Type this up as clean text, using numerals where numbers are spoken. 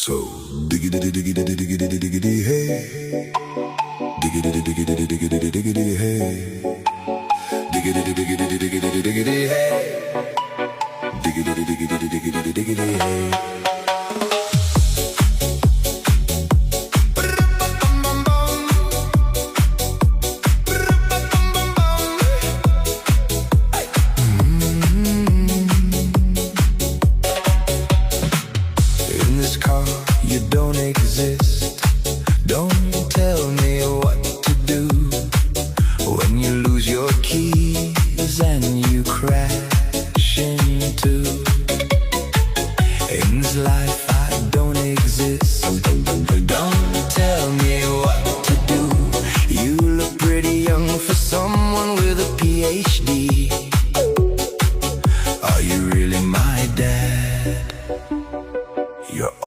So diggity diggity diggity diggity hey, diggity diggity diggity diggity hey, diggity diggity diggity diggity hey, diggity diggity diggity diggity hey. You don't exist. Don't tell me what to do when you lose your keys.